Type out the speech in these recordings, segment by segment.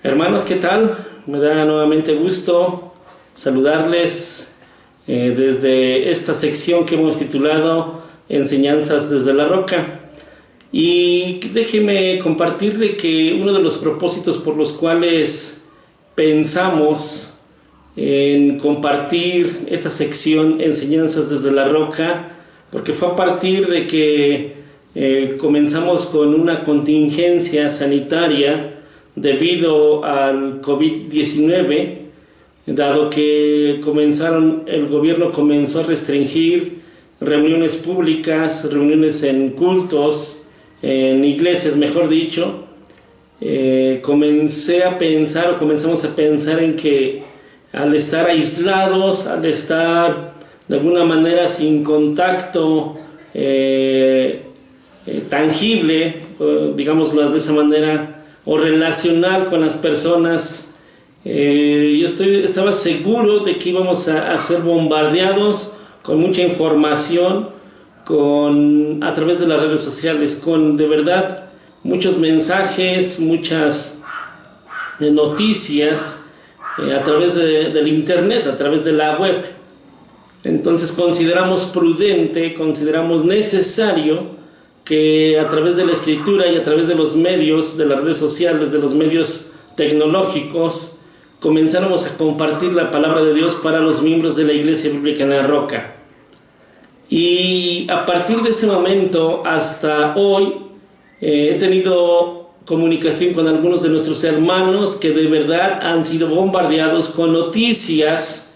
Hermanos, ¿qué tal? Me da nuevamente gusto saludarles desde esta sección que hemos titulado Enseñanzas desde la Roca. Y déjeme compartirle que uno de los propósitos por los cuales pensamos en compartir esta sección Enseñanzas desde la Roca, porque fue a partir de que comenzamos con una contingencia sanitaria debido al COVID-19, dado que el gobierno comenzó a restringir reuniones públicas, reuniones en cultos, en iglesias, mejor dicho. Comenzamos a pensar en que al estar aislados, al estar de alguna manera sin contacto tangible, digámoslo de esa manera, o relacional con las personas, estaba seguro de que íbamos a ser bombardeados con mucha información, a través de las redes sociales, con de verdad muchos mensajes, muchas noticias a través del internet, a través de la web. Entonces consideramos prudente, consideramos necesario que a través de la escritura y a través de los medios, de las redes sociales, de los medios tecnológicos, comenzáramos a compartir la palabra de Dios para los miembros de la Iglesia Bíblica en la Roca. Y a partir de ese momento hasta hoy he tenido comunicación con algunos de nuestros hermanos que de verdad han sido bombardeados con noticias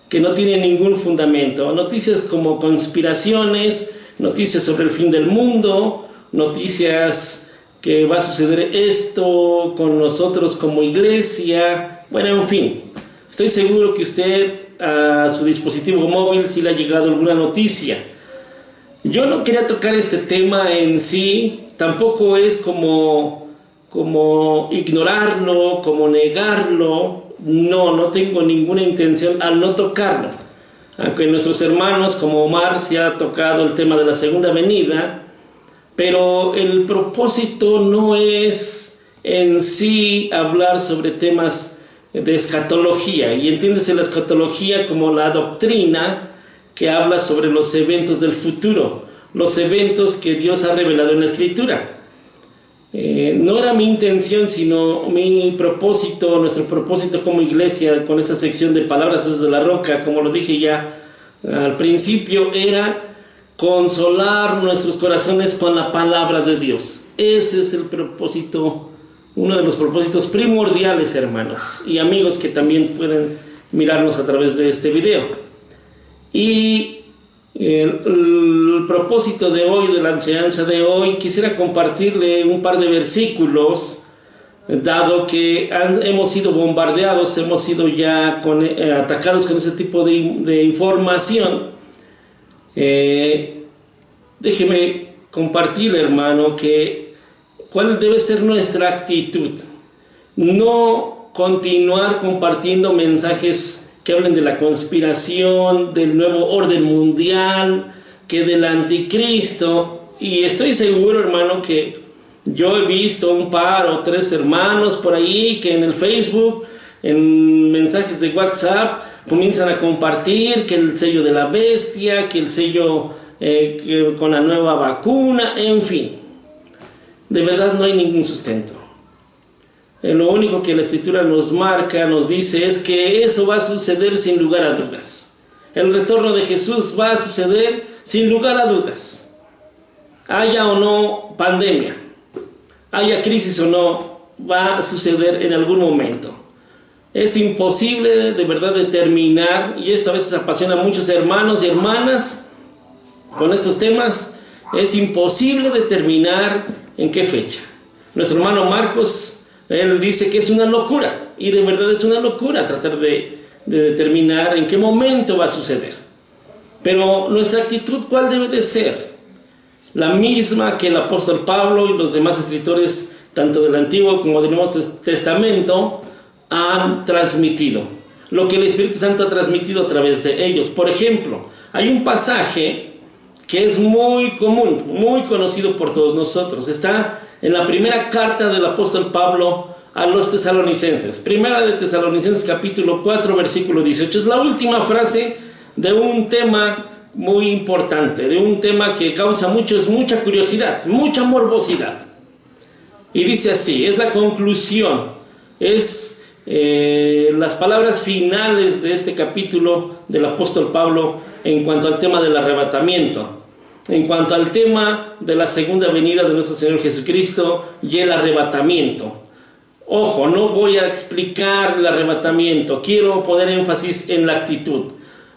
que no tienen ningún fundamento, noticias como conspiraciones, noticias sobre el fin del mundo, noticias que va a suceder esto con nosotros como iglesia. Bueno, en fin, estoy seguro que usted a su dispositivo móvil sí le ha llegado alguna noticia. Yo no quería tocar este tema en sí, tampoco es como ignorarlo, como negarlo. No tengo ninguna intención al no tocarlo. Aunque nuestros hermanos como Omar sí ha tocado el tema de la segunda venida, pero el propósito no es en sí hablar sobre temas de escatología, y entiéndese la escatología como la doctrina que habla sobre los eventos del futuro, los eventos que Dios ha revelado en la Escritura. No era mi intención, sino mi propósito, nuestro propósito como iglesia con esa sección de palabras desde la roca, como lo dije ya al principio, era consolar nuestros corazones con la palabra de Dios. Ese es el propósito, uno de los propósitos primordiales, hermanos y amigos que también pueden mirarnos a través de este video. Y el propósito de hoy, de la enseñanza de hoy, quisiera compartirle un par de versículos, dado que hemos sido bombardeados, hemos sido ya atacados con ese tipo de información. Déjeme compartirle, hermano, cuál debe ser nuestra actitud. No continuar compartiendo mensajes que hablen de la conspiración, del nuevo orden mundial, que del anticristo. Y estoy seguro, hermano, que yo he visto un par o tres hermanos por ahí que en el Facebook, en mensajes de WhatsApp, comienzan a compartir que el sello de la bestia, que el sello con la nueva vacuna, en fin. De verdad no hay ningún sustento. Lo único que la Escritura nos marca, nos dice, es que eso va a suceder sin lugar a dudas. El retorno de Jesús va a suceder sin lugar a dudas. Haya o no pandemia, haya crisis o no, va a suceder en algún momento. Es imposible de verdad determinar, y esto a veces apasiona a muchos hermanos y hermanas con estos temas, es imposible determinar en qué fecha. Nuestro hermano Marcos, él dice que es una locura, y de verdad es una locura tratar de determinar en qué momento va a suceder. Pero nuestra actitud, ¿cuál debe de ser? La misma que el apóstol Pablo y los demás escritores, tanto del Antiguo como del Nuevo Testamento, han transmitido. Lo que el Espíritu Santo ha transmitido a través de ellos. Por ejemplo, hay un pasaje que es muy común, muy conocido por todos nosotros. Está en la primera carta del apóstol Pablo a los tesalonicenses. Primera de Tesalonicenses capítulo 4 versículo 18. Es la última frase de un tema muy importante, de un tema que causa mucha curiosidad, mucha morbosidad. Y dice así, es la conclusión, es las palabras finales de este capítulo del apóstol Pablo en cuanto al tema del arrebatamiento, en cuanto al tema de la segunda venida de nuestro Señor Jesucristo y el arrebatamiento. Ojo, no voy a explicar el arrebatamiento, quiero poner énfasis en la actitud.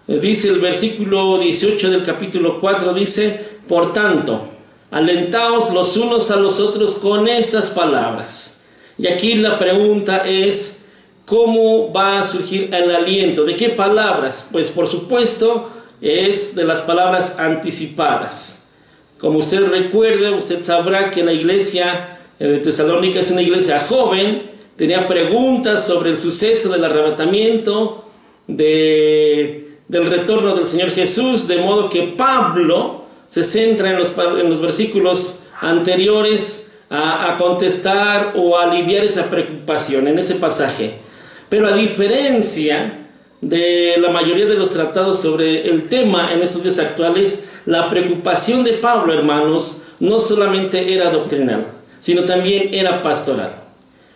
Dice el versículo 18 del capítulo 4, dice, por tanto, alentaos los unos a los otros con estas palabras. Y aquí la pregunta es, ¿cómo va a surgir el aliento? ¿De qué palabras? Pues por supuesto es de las palabras anticipadas. Como usted recuerda, usted sabrá que la iglesia de Tesalónica es una iglesia joven, tenía preguntas sobre el suceso del arrebatamiento, del retorno del Señor Jesús, de modo que Pablo se centra en los versículos anteriores a contestar o a aliviar esa preocupación en ese pasaje. Pero a diferencia de la mayoría de los tratados sobre el tema en estos días actuales, la preocupación de Pablo, hermanos, no solamente era doctrinal, sino también era pastoral.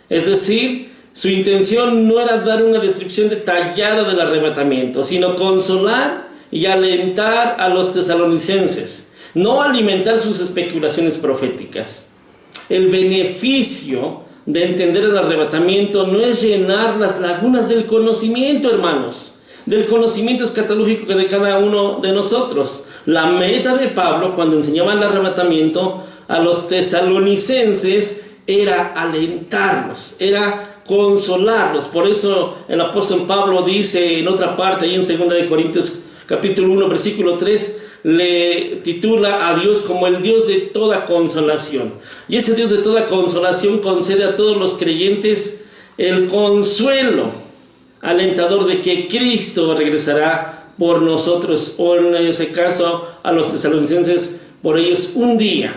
Es decir, su intención no era dar una descripción detallada del arrebatamiento, sino consolar y alentar a los tesalonicenses, no alimentar sus especulaciones proféticas. El beneficio de entender el arrebatamiento no es llenar las lagunas del conocimiento, hermanos, del conocimiento escatológico de cada uno de nosotros. La meta de Pablo cuando enseñaba el arrebatamiento a los tesalonicenses era alentarlos, era consolarlos. Por eso el apóstol Pablo dice en otra parte, ahí en 2 de Corintios capítulo 1 versículo 3, le titula a Dios como el Dios de toda consolación. Y ese Dios de toda consolación concede a todos los creyentes el consuelo alentador de que Cristo regresará por nosotros, o en ese caso a los tesalonicenses, por ellos un día.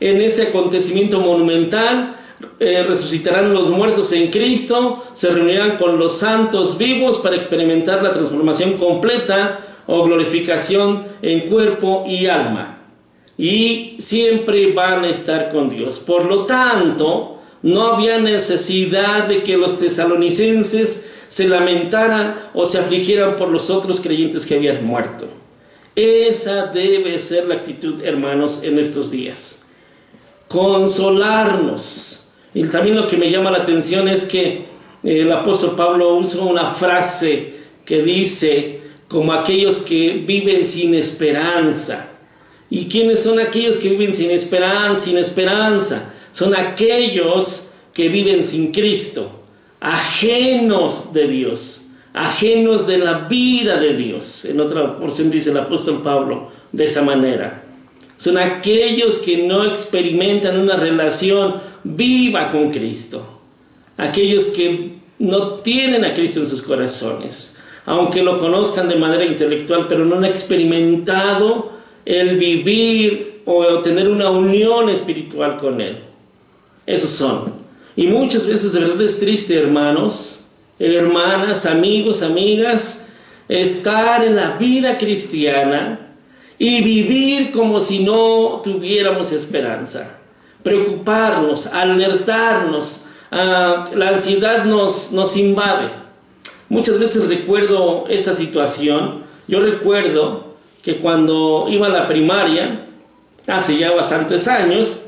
En ese acontecimiento monumental resucitarán los muertos en Cristo, se reunirán con los santos vivos para experimentar la transformación completa o glorificación en cuerpo y alma, y siempre van a estar con Dios. Por lo tanto, no había necesidad de que los tesalonicenses se lamentaran o se afligieran por los otros creyentes que habían muerto. Esa debe ser la actitud, hermanos, en estos días. Consolarnos. Y también lo que me llama la atención es que el apóstol Pablo usa una frase que dice, como aquellos que viven sin esperanza. ¿Y quiénes son aquellos que viven sin esperanza? Son aquellos que viven sin Cristo, ajenos de Dios, ajenos de la vida de Dios. En otra porción dice el apóstol Pablo de esa manera. Son aquellos que no experimentan una relación viva con Cristo. Aquellos que no tienen a Cristo en sus corazones, aunque lo conozcan de manera intelectual, pero no han experimentado el vivir o tener una unión espiritual con Él. Esos son. Y muchas veces de verdad es triste, hermanos, hermanas, amigos, amigas, estar en la vida cristiana y vivir como si no tuviéramos esperanza. Preocuparnos, alertarnos, la ansiedad nos invade. Muchas veces recuerdo esta situación. Yo recuerdo que cuando iba a la primaria, hace ya bastantes años,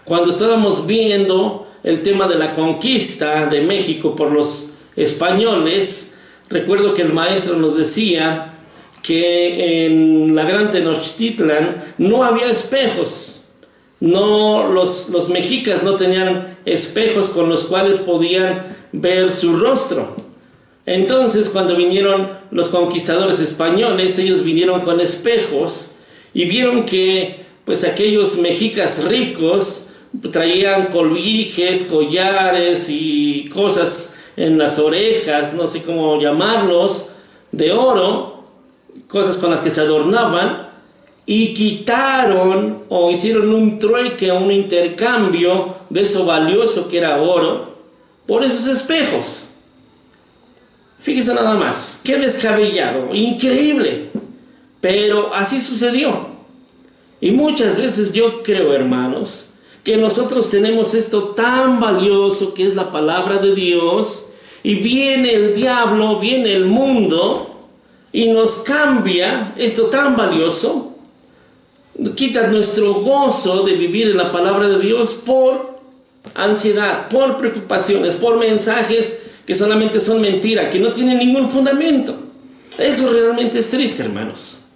cuando estábamos viendo el tema de la conquista de México por los españoles, recuerdo que el maestro nos decía que en la Gran Tenochtitlan no había espejos. No, los mexicas no tenían espejos con los cuales podían ver su rostro. Entonces, cuando vinieron los conquistadores españoles, ellos vinieron con espejos y vieron que pues aquellos mexicas ricos traían colguijes, collares y cosas en las orejas, no sé cómo llamarlos, de oro, cosas con las que se adornaban, y quitaron o hicieron un trueque, un intercambio de eso valioso que era oro, por esos espejos. Fíjese nada más, qué descabellado, increíble, pero así sucedió. Y muchas veces yo creo, hermanos, que nosotros tenemos esto tan valioso que es la palabra de Dios, y viene el diablo, viene el mundo y nos cambia esto tan valioso, quita nuestro gozo de vivir en la palabra de Dios por ansiedad, por preocupaciones, por mensajes que solamente son mentira, que no tienen ningún fundamento. Eso realmente es triste, hermanos.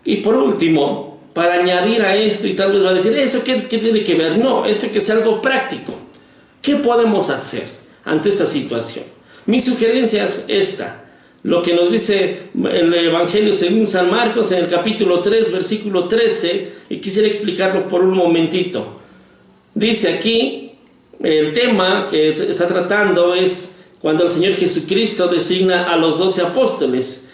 Y por último, para añadir a esto, y tal vez va a decir, ¿eso qué tiene que ver? No, esto que es algo práctico. ¿Qué podemos hacer ante esta situación? Mi sugerencia es esta. Lo que nos dice el Evangelio según San Marcos en el capítulo 3, versículo 13, y quisiera explicarlo por un momentito. Dice aquí, el tema que está tratando es cuando el Señor Jesucristo designa a los 12 apóstoles.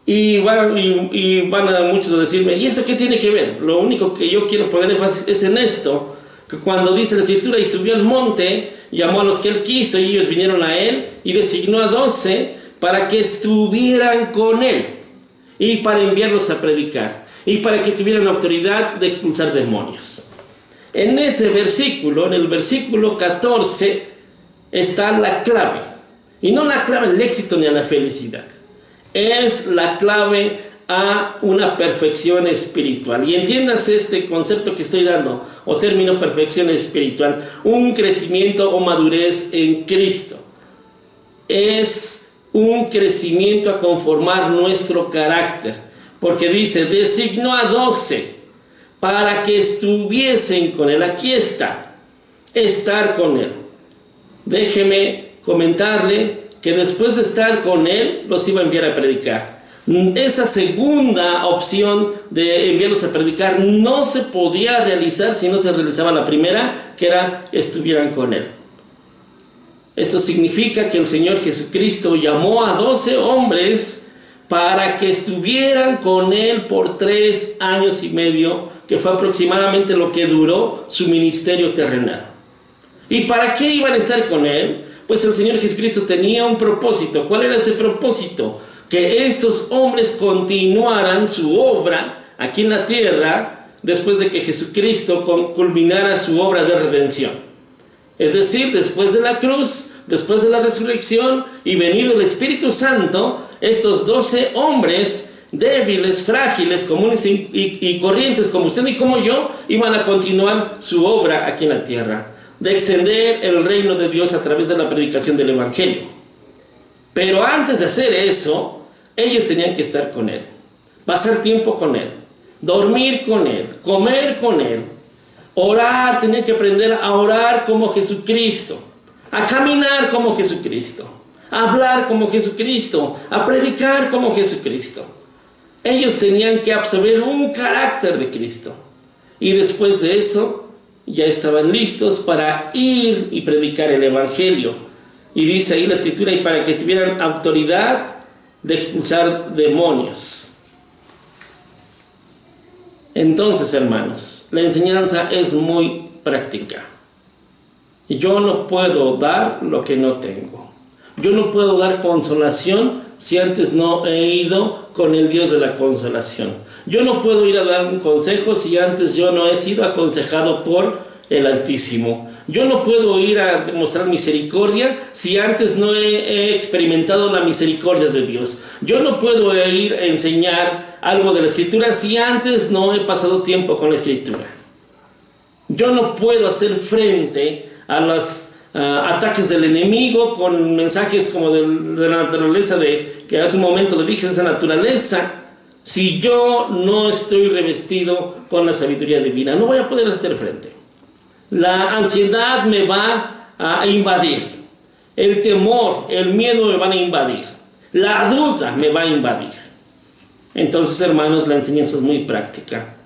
Y van a muchos a decirme, ¿y eso qué tiene que ver? Lo único que yo quiero poner énfasis es en esto, que cuando dice la Escritura, y subió al monte, llamó a los que él quiso, y ellos vinieron a él, y designó a 12 para que estuvieran con él, y para enviarlos a predicar, y para que tuvieran autoridad de expulsar demonios. En ese versículo, en el versículo 14, está la clave, y no la clave al éxito ni a la felicidad. Es la clave a una perfección espiritual. Y entiéndase este concepto que estoy dando, o término perfección espiritual, un crecimiento o madurez en Cristo. Es un crecimiento a conformar nuestro carácter, porque dice, designó a 12 para que estuviesen con él. Aquí está, estar con él. Déjeme comentarle que después de estar con él, los iba a enviar a predicar. Esa segunda opción de enviarlos a predicar no se podía realizar si no se realizaba la primera, que era estuvieran con él. Esto significa que el Señor Jesucristo llamó a 12 hombres para que estuvieran con él por 3 años y medio, que fue aproximadamente lo que duró su ministerio terrenal. ¿Y para qué iban a estar con él? Pues el Señor Jesucristo tenía un propósito. ¿Cuál era ese propósito? Que estos hombres continuaran su obra aquí en la tierra después de que Jesucristo culminara su obra de redención. Es decir, después de la cruz, después de la resurrección y venido el Espíritu Santo, estos 12 hombres débiles, frágiles, comunes y corrientes como usted y como yo, iban a continuar su obra aquí en la tierra, de extender el reino de Dios a través de la predicación del Evangelio. Pero antes de hacer eso, ellos tenían que estar con él, pasar tiempo con él, dormir con él, comer con él, orar, tenían que aprender a orar como Jesucristo, a caminar como Jesucristo, a hablar como Jesucristo, a predicar como Jesucristo. Ellos tenían que absorber un carácter de Cristo, y después de eso ya estaban listos para ir y predicar el Evangelio. Y dice ahí la Escritura, y para que tuvieran autoridad de expulsar demonios. Entonces, hermanos, la enseñanza es muy práctica. Yo no puedo dar lo que no tengo. Yo no puedo dar consolación si antes no he ido con el Dios de la consolación. Yo no puedo ir a dar un consejo si antes yo no he sido aconsejado por el Altísimo. Yo no puedo ir a demostrar misericordia si antes no he experimentado la misericordia de Dios. Yo no puedo ir a enseñar algo de la Escritura si antes no he pasado tiempo con la Escritura. Yo no puedo hacer frente a los ataques del enemigo con mensajes como de la naturaleza que hace un momento le dije, esa naturaleza, si yo no estoy revestido con la sabiduría divina. No voy a poder hacer frente. La ansiedad me va a invadir, el temor, el miedo me van a invadir, la duda me va a invadir. Entonces, hermanos, la enseñanza es muy práctica.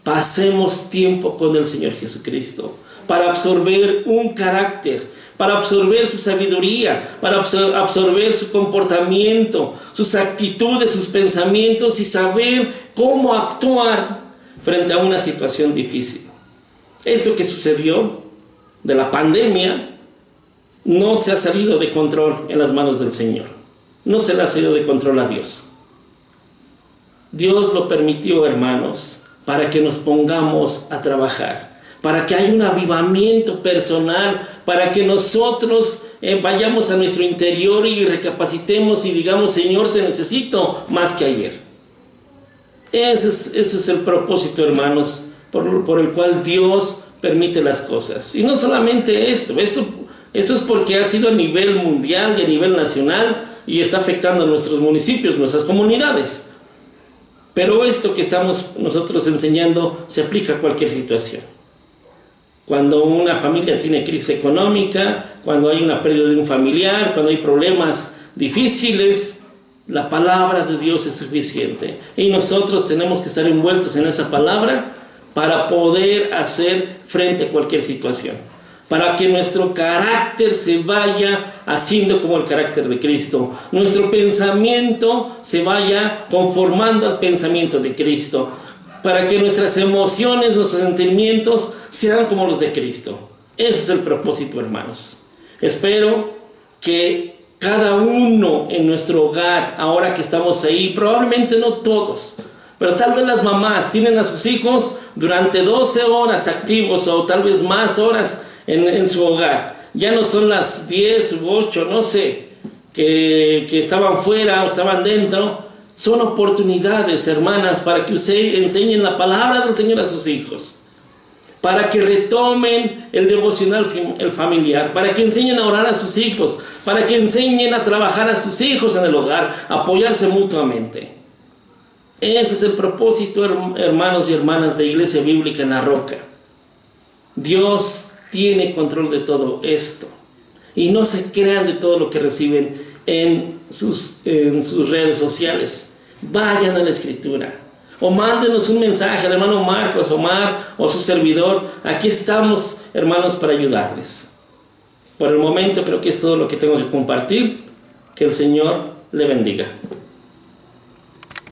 Pasemos tiempo con el Señor Jesucristo para absorber un carácter, para absorber su sabiduría, para absorber su comportamiento, sus actitudes, sus pensamientos, y saber cómo actuar frente a una situación difícil. Esto que sucedió de la pandemia no se ha salido de control en las manos del Señor. No se le ha salido de control a Dios. Dios lo permitió, hermanos, para que nos pongamos a trabajar, para que haya un avivamiento personal, para que nosotros vayamos a nuestro interior y recapacitemos y digamos: Señor, te necesito más que ayer. Ese es el propósito, hermanos, por el cual Dios permite las cosas. Y no solamente esto es porque ha sido a nivel mundial y a nivel nacional y está afectando a nuestros municipios, nuestras comunidades. Pero esto que estamos nosotros enseñando se aplica a cualquier situación. Cuando una familia tiene crisis económica, cuando hay una pérdida de un familiar, cuando hay problemas difíciles, la palabra de Dios es suficiente. Y nosotros tenemos que estar envueltos en esa palabra para poder hacer frente a cualquier situación. Para que nuestro carácter se vaya haciendo como el carácter de Cristo. Nuestro pensamiento se vaya conformando al pensamiento de Cristo. Para que nuestras emociones, nuestros sentimientos sean como los de Cristo. Ese es el propósito, hermanos. Espero que cada uno en nuestro hogar, ahora que estamos ahí, probablemente no todos, pero tal vez las mamás tienen a sus hijos durante 12 horas activos o tal vez más horas en su hogar. Ya no son las 10 u 8, no sé, que estaban fuera o estaban dentro. Son oportunidades, hermanas, para que ustedes enseñen la palabra del Señor a sus hijos, para que retomen el devocional el familiar, para que enseñen a orar a sus hijos, para que enseñen a trabajar a sus hijos en el hogar, a apoyarse mutuamente. Ese es el propósito, hermanos y hermanas de Iglesia Bíblica en la Roca. Dios tiene control de todo esto. Y no se crean de todo lo que reciben en sus redes sociales. Vayan a la Escritura. O mándenos un mensaje al hermano Marcos, Omar o su servidor. Aquí estamos, hermanos, para ayudarles. Por el momento creo que es todo lo que tengo que compartir. Que el Señor le bendiga.